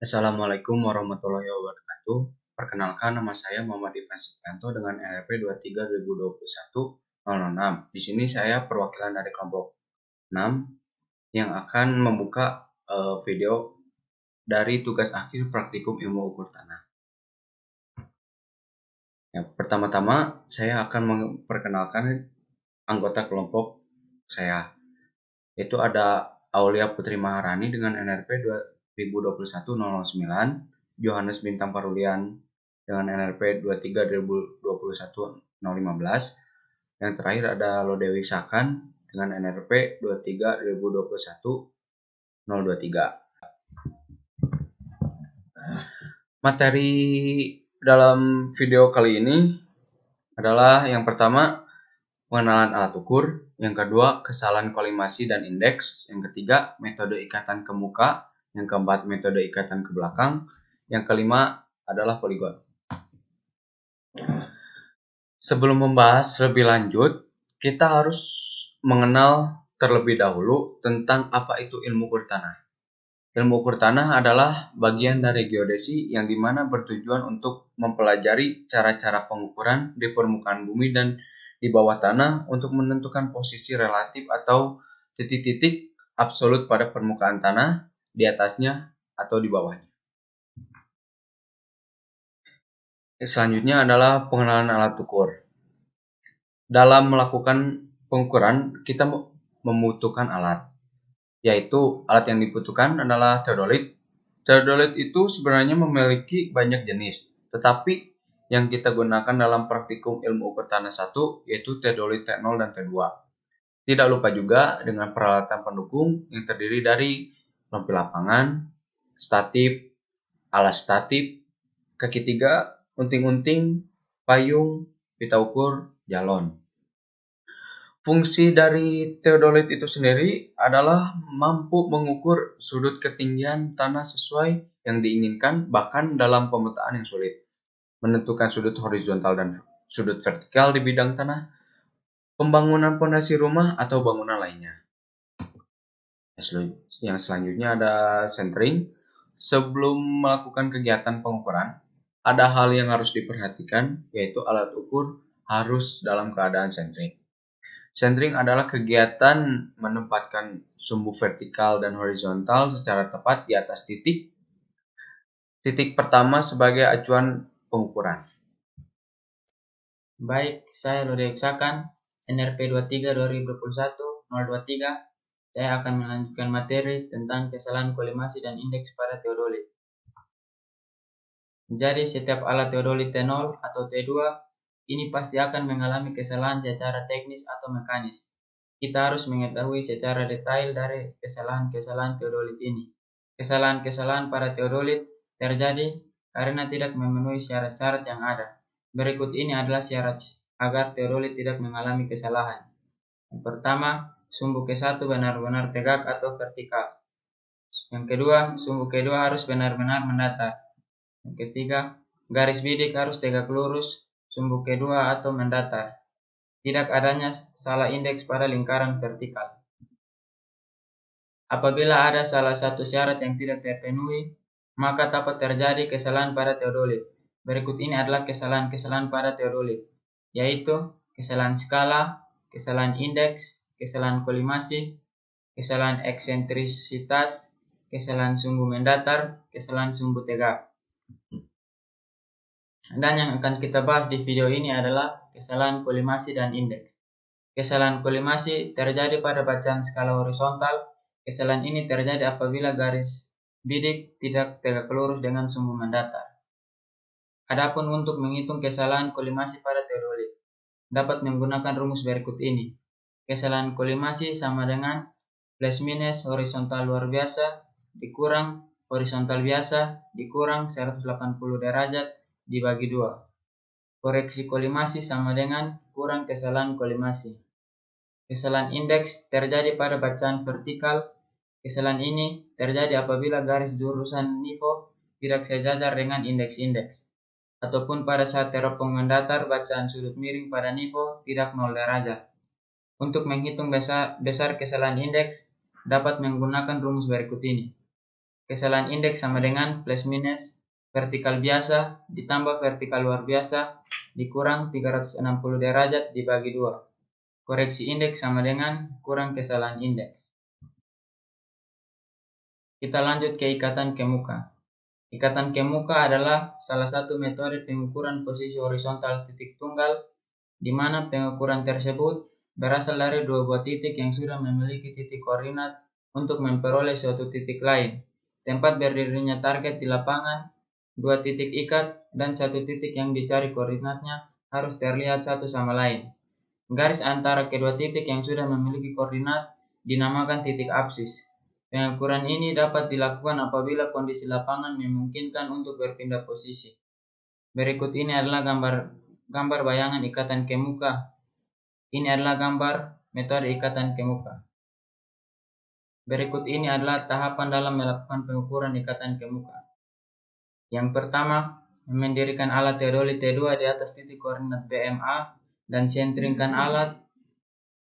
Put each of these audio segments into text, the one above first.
Assalamualaikum warahmatullahi wabarakatuh. Perkenalkan, nama saya Muhammad Ivan Setianto dengan NRP 23/2021-006. Di sini saya perwakilan dari kelompok 6 yang akan membuka video dari tugas akhir praktikum ilmu ukur tanah. Ya, pertama-tama saya akan memperkenalkan anggota kelompok saya, yaitu ada Aulia Putri Maharani dengan NRP 2021-009, Johannes Bintang Parulian dengan NRP 23/2021-015. Yang terakhir ada Lodewi Sakan dengan NRP 23/2021-023. Materi dalam video kali ini adalah yang pertama pengenalan alat ukur, yang kedua kesalahan kolimasi dan indeks, yang ketiga metode ikatan ke muka, yang keempat metode ikatan ke belakang, yang kelima adalah poligon. Sebelum membahas lebih lanjut, kita harus mengenal terlebih dahulu tentang apa itu ilmu ukur tanah. Ilmu ukur tanah adalah bagian dari geodesi yang dimana bertujuan untuk mempelajari cara-cara pengukuran di permukaan bumi dan di bawah tanah untuk menentukan posisi relatif atau titik-titik absolut pada permukaan tanah, di atasnya atau di bawahnya. Selanjutnya adalah pengenalan alat ukur. Dalam melakukan pengukuran, kita membutuhkan alat, yaitu alat yang dibutuhkan adalah teodolit. Teodolit itu sebenarnya memiliki banyak jenis, tetapi yang kita gunakan dalam praktikum ilmu ukur tanah 1 yaitu teodolit T0 dan T2. Tidak lupa juga dengan peralatan pendukung yang terdiri dari lampu lapangan, statif, alas statif, kaki 3, unting-unting, payung, pita ukur, galon. Fungsi dari teodolit itu sendiri adalah mampu mengukur sudut ketinggian tanah sesuai yang diinginkan, bahkan dalam pemetaan yang sulit, menentukan sudut horizontal dan sudut vertikal di bidang tanah, pembangunan pondasi rumah atau bangunan lainnya. Yang selanjutnya ada centering. Sebelum melakukan kegiatan pengukuran, ada hal yang harus diperhatikan, yaitu alat ukur harus dalam keadaan centering. Centering adalah kegiatan menempatkan sumbu vertikal dan horizontal secara tepat di atas titik pertama sebagai acuan pengukuran. Baik, saya Lodewi Sakan, NRP 23/2021-023. Saya akan melanjutkan materi tentang kesalahan kolimasi dan indeks pada teodolit. Jadi, setiap alat teodolit T0 atau T2 ini pasti akan mengalami kesalahan secara teknis atau mekanis. Kita harus mengetahui secara detail dari kesalahan-kesalahan teodolit ini. Kesalahan-kesalahan pada teodolit terjadi karena tidak memenuhi syarat-syarat yang ada. Berikut ini adalah syarat agar teodolit tidak mengalami kesalahan. Yang pertama, sumbu ke-1 benar-benar tegak atau vertikal. Yang kedua, sumbu kedua harus benar-benar mendatar. Yang ketiga, garis bidik harus tegak lurus, sumbu kedua atau mendatar. Tidak adanya salah indeks pada lingkaran vertikal. Apabila ada salah satu syarat yang tidak terpenuhi, maka dapat terjadi kesalahan pada teodolit. Berikut ini adalah kesalahan-kesalahan pada teodolit, yaitu kesalahan skala, kesalahan indeks, kesalahan kolimasi, kesalahan eksentrisitas, kesalahan sumbu mendatar, kesalahan sumbu tegak. Dan yang akan kita bahas di video ini adalah kesalahan kolimasi dan indeks. Kesalahan kolimasi terjadi pada bacaan skala horizontal. Kesalahan ini terjadi apabila garis bidik tidak tegak lurus dengan sumbu mendatar. Adapun untuk menghitung kesalahan kolimasi pada teodolit, dapat menggunakan rumus berikut ini. Kesalahan kolimasi sama dengan plus minus horizontal luar biasa dikurang horizontal biasa dikurang 180 derajat dibagi 2. Koreksi kolimasi sama dengan kurang kesalahan kolimasi. Kesalahan indeks terjadi pada bacaan vertikal. Kesalahan ini terjadi apabila garis jurusan nifo tidak sejajar dengan indeks-indeks, ataupun pada saat teropong mendatar bacaan sudut miring pada nifo tidak 0 derajat. Untuk menghitung besar kesalahan indeks, dapat menggunakan rumus berikut ini. Kesalahan indeks sama dengan plus minus vertikal biasa ditambah vertikal luar biasa dikurang 360 derajat dibagi 2. Koreksi indeks sama dengan kurang kesalahan indeks. Kita lanjut ke ikatan kemuka. Ikatan kemuka adalah salah satu metode pengukuran posisi horizontal titik tunggal, di mana pengukuran tersebut berasal dari dua buah titik yang sudah memiliki titik koordinat untuk memperoleh suatu titik lain. Tempat berdirinya target di lapangan, dua titik ikat, dan satu titik yang dicari koordinatnya harus terlihat satu sama lain. Garis antara kedua titik yang sudah memiliki koordinat dinamakan titik apsis. Pengukuran ini dapat dilakukan apabila kondisi lapangan memungkinkan untuk berpindah posisi. Berikut ini adalah gambar bayangan ikatan kemuka. Ini adalah gambar metode ikatan kemuka. Berikut ini adalah tahapan dalam melakukan pengukuran ikatan kemuka. Yang pertama, mendirikan alat teodolit T2 di atas titik koordinat BMA dan sentringkan alat.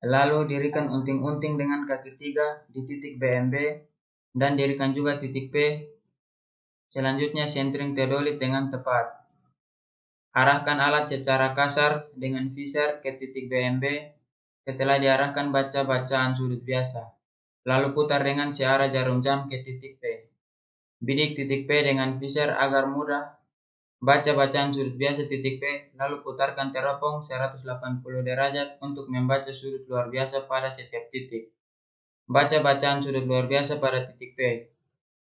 Lalu dirikan unting-unting dengan kaki 3 di titik BMB dan dirikan juga titik P. Selanjutnya sentring teodolit dengan tepat. Arahkan alat secara kasar dengan visor ke titik BMB. Setelah diarahkan baca bacaan sudut biasa. Lalu putar dengan searah jarum jam ke titik P. Bidik titik P dengan visor agar mudah baca bacaan sudut biasa titik P, lalu putarkan teropong 180 derajat untuk membaca sudut luar biasa pada setiap titik. Baca bacaan sudut luar biasa pada titik P.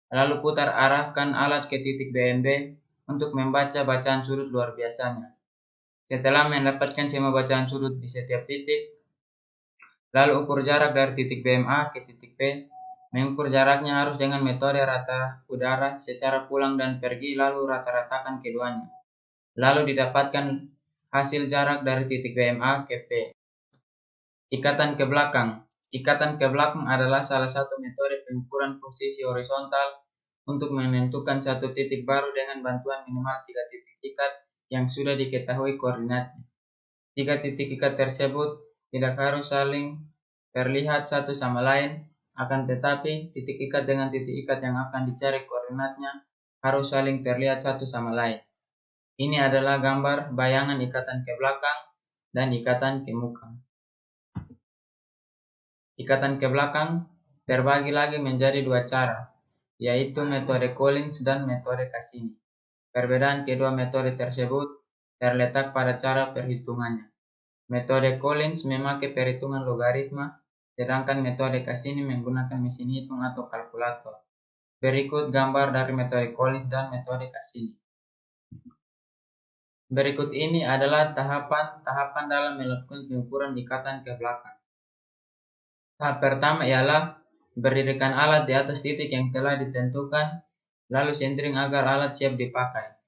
Lalu putar arahkan alat ke titik BMB untuk membaca bacaan sudut luar biasanya. Setelah mendapatkan semua bacaan sudut di setiap titik, lalu ukur jarak dari titik BMA ke titik P. Mengukur jaraknya harus dengan metode rata udara secara pulang dan pergi lalu rata-ratakan keduanya. Lalu didapatkan hasil jarak dari titik BMA ke P. Ikatan ke belakang. Ikatan ke belakang adalah salah satu metode pengukuran posisi horizontal untuk menentukan satu titik baru dengan bantuan minimal 3 titik ikat yang sudah diketahui koordinatnya. 3 titik ikat tersebut tidak harus saling terlihat satu sama lain, akan tetapi titik ikat dengan titik ikat yang akan dicari koordinatnya harus saling terlihat satu sama lain. Ini adalah gambar bayangan ikatan ke belakang dan ikatan ke muka. Ikatan ke belakang terbagi lagi menjadi dua cara, yaitu metode Collins dan metode Cassini. Perbedaan kedua metode tersebut terletak pada cara perhitungannya. Metode Collins memakai perhitungan logaritma, sedangkan metode Cassini menggunakan mesin hitung atau kalkulator. Berikut gambar dari metode Collins dan metode Cassini. Berikut ini adalah tahapan-tahapan dalam melakukan pengukuran ikatan ke belakang. Tahap pertama ialah berdirikan alat di atas titik yang telah ditentukan, lalu sentring agar alat siap dipakai.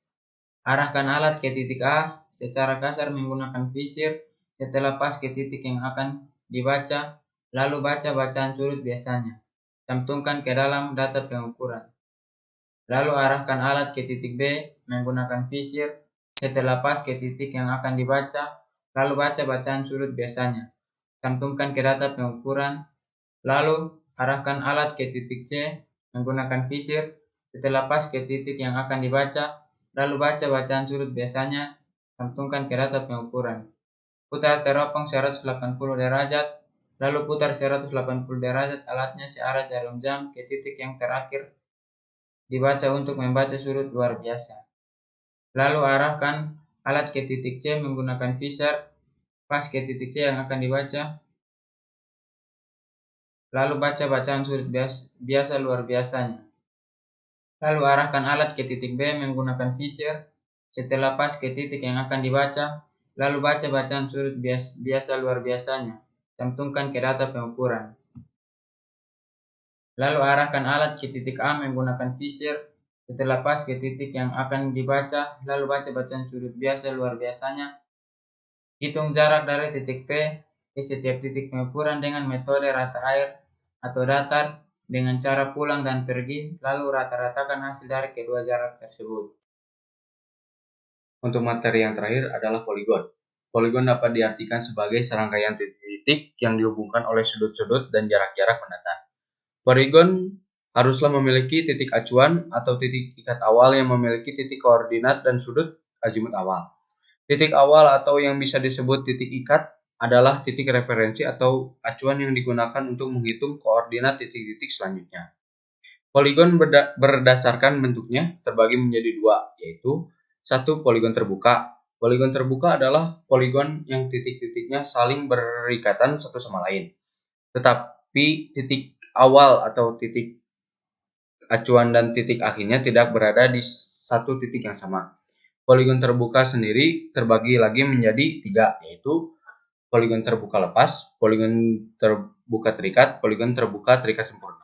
Arahkan alat ke titik A secara kasar menggunakan visir. Setelah pas ke titik yang akan dibaca, lalu baca bacaan sudut biasanya. Cantumkan ke dalam data pengukuran. Lalu arahkan alat ke titik B menggunakan visir. Setelah pas ke titik yang akan dibaca, lalu baca bacaan sudut biasanya. Cantumkan ke data pengukuran. Lalu arahkan alat ke titik C menggunakan visir. Setelah pas ke titik yang akan dibaca, lalu baca bacaan sudut biasanya. Cantumkan ke data pengukuran. Putar teropong 180 derajat, lalu putar 180 derajat alatnya searah jarum jam ke titik yang terakhir dibaca untuk membaca sudut luar biasa. Lalu arahkan alat ke titik C menggunakan visor, pas ke titik C yang akan dibaca, lalu baca bacaan sudut biasa luar biasanya. Lalu arahkan alat ke titik B menggunakan visor, setelah pas ke titik yang akan dibaca, lalu baca bacaan sudut biasa luar biasanya. Cantumkan ke data pengukuran. Lalu arahkan alat ke titik A menggunakan visir. Setelah pas ke titik yang akan dibaca, lalu baca bacaan sudut biasa luar biasanya. Hitung jarak dari titik P ke setiap titik pengukuran dengan metode rata air atau datar dengan cara pulang dan pergi, lalu rata-ratakan hasil dari kedua jarak tersebut. Untuk materi yang terakhir adalah poligon. Poligon dapat diartikan sebagai serangkaian titik-titik yang dihubungkan oleh sudut-sudut dan jarak-jarak mendatar. Poligon haruslah memiliki titik acuan atau titik ikat awal yang memiliki titik koordinat dan sudut azimut awal. Titik awal atau yang bisa disebut titik ikat adalah titik referensi atau acuan yang digunakan untuk menghitung koordinat titik-titik selanjutnya. Poligon berdasarkan bentuknya terbagi menjadi dua, yaitu satu poligon terbuka. Poligon terbuka adalah poligon yang titik-titiknya saling berikatan satu sama lain. Tetapi titik awal atau titik acuan dan titik akhirnya tidak berada di satu titik yang sama. Poligon terbuka sendiri terbagi lagi menjadi tiga, yaitu poligon terbuka lepas, poligon terbuka terikat, poligon terbuka terikat sempurna.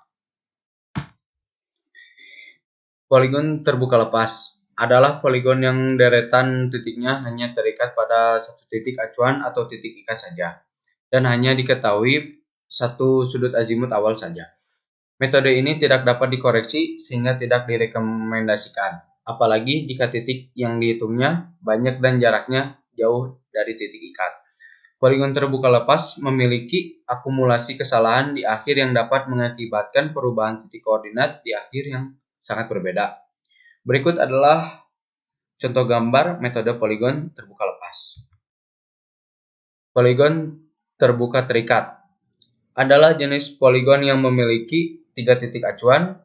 Poligon terbuka lepas adalah poligon yang deretan titiknya hanya terikat pada satu titik acuan atau titik ikat saja, dan hanya diketahui satu sudut azimut awal saja. Metode ini tidak dapat dikoreksi sehingga tidak direkomendasikan, apalagi jika titik yang dihitungnya banyak dan jaraknya jauh dari titik ikat. Poligon terbuka lepas memiliki akumulasi kesalahan di akhir yang dapat mengakibatkan perubahan titik koordinat di akhir yang sangat berbeda. Berikut adalah contoh gambar metode poligon terbuka lepas. Poligon terbuka terikat adalah jenis poligon yang memiliki tiga titik acuan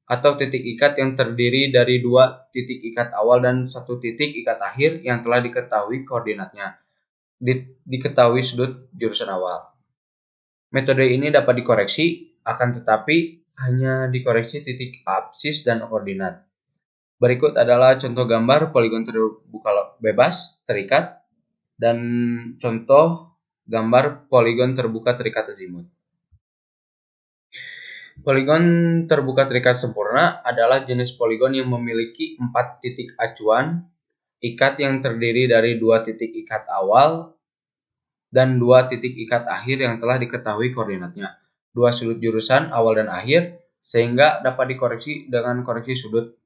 atau titik ikat yang terdiri dari dua titik ikat awal dan satu titik ikat akhir yang telah diketahui koordinatnya, diketahui sudut jurusan awal. Metode ini dapat dikoreksi, akan tetapi hanya dikoreksi titik absis dan koordinat. Berikut adalah contoh gambar poligon terbuka bebas terikat dan contoh gambar poligon terbuka terikat azimut. Poligon terbuka terikat sempurna adalah jenis poligon yang memiliki 4 titik acuan ikat yang terdiri dari 2 titik ikat awal dan 2 titik ikat akhir yang telah diketahui koordinatnya, 2 sudut jurusan awal dan akhir, sehingga dapat dikoreksi dengan koreksi sudut,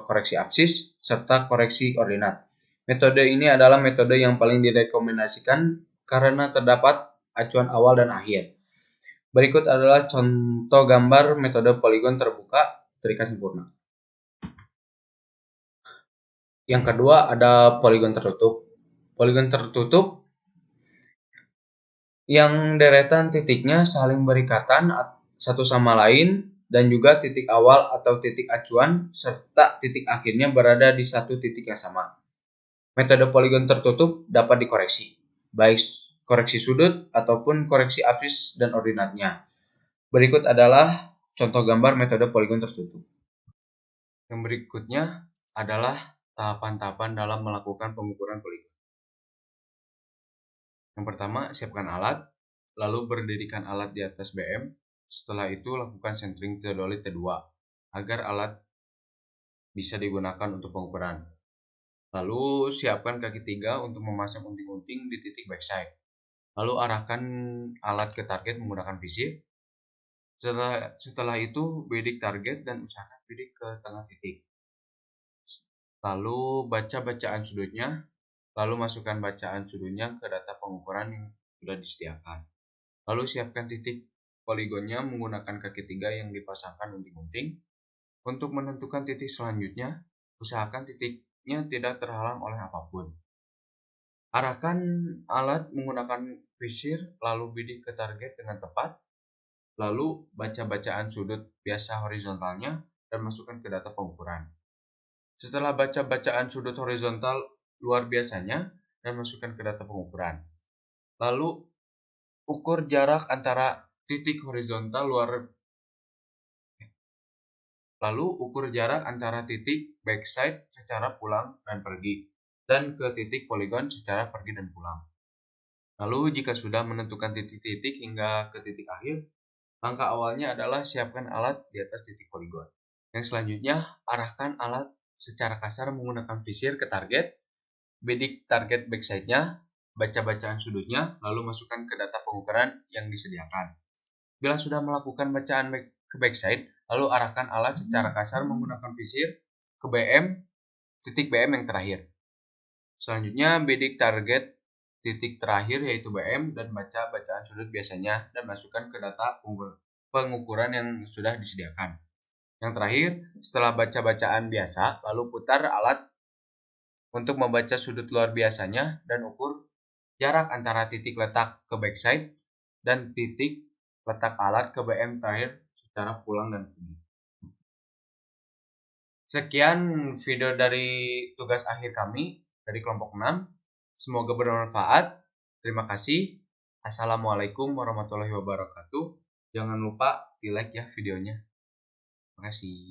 koreksi absis, serta koreksi koordinat. Metode ini adalah metode yang paling direkomendasikan karena terdapat acuan awal dan akhir. Berikut adalah contoh gambar metode poligon terbuka terikat sempurna. Yang kedua ada poligon tertutup. Poligon tertutup yang deretan titiknya saling berikatan satu sama lain dan juga titik awal atau titik acuan serta titik akhirnya berada di satu titik yang sama. Metode poligon tertutup dapat dikoreksi, baik koreksi sudut ataupun koreksi absis dan ordinatnya. Berikut adalah contoh gambar metode poligon tertutup. Yang berikutnya adalah tahapan-tahapan dalam melakukan pengukuran poligon. Yang pertama, siapkan alat, lalu berdirikan alat di atas BM. Setelah itu, lakukan centering teodolit T2 agar alat bisa digunakan untuk pengukuran. Lalu, siapkan kaki 3 untuk memasang unting-unting di titik backside. Lalu, arahkan alat ke target menggunakan visir. Setelah itu, bidik target dan usahakan bidik ke tengah titik. Lalu, baca bacaan sudutnya. Lalu, masukkan bacaan sudutnya ke data pengukuran yang sudah disediakan. Lalu, siapkan titik poligonnya menggunakan kaki 3 yang dipasangkan unting-unting. Untuk menentukan titik selanjutnya, usahakan titiknya tidak terhalang oleh apapun. Arahkan alat menggunakan visir, lalu bidik ke target dengan tepat. Lalu, baca bacaan sudut biasa horizontalnya dan masukkan ke data pengukuran. Setelah baca bacaan sudut horizontal luar biasanya dan masukkan ke data pengukuran. Lalu, ukur jarak antara titik horizontal titik backside secara pulang dan pergi dan ke titik poligon secara pergi dan pulang. Lalu, jika sudah menentukan titik-titik hingga ke titik akhir, langkah awalnya adalah siapkan alat di atas titik poligon. Yang selanjutnya, arahkan alat secara kasar menggunakan visir ke target, bidik target backside-nya, baca bacaan sudutnya, lalu masukkan ke data pengukuran yang disediakan. Bila sudah melakukan bacaan ke backside, lalu arahkan alat secara kasar menggunakan visir ke titik BM yang terakhir. Selanjutnya, bidik target titik terakhir yaitu BM dan baca bacaan sudut biasanya dan masukkan ke data pengukuran yang sudah disediakan. Yang terakhir, setelah baca bacaan biasa, lalu putar alat untuk membaca sudut luar biasanya dan ukur jarak antara titik letak ke backside dan titik letak alat ke BM terakhir secara pulang dan pergi. Sekian video dari tugas akhir kami dari kelompok 6. Semoga bermanfaat. Terima kasih. Assalamualaikum warahmatullahi wabarakatuh. Jangan lupa di like ya videonya. Terima kasih.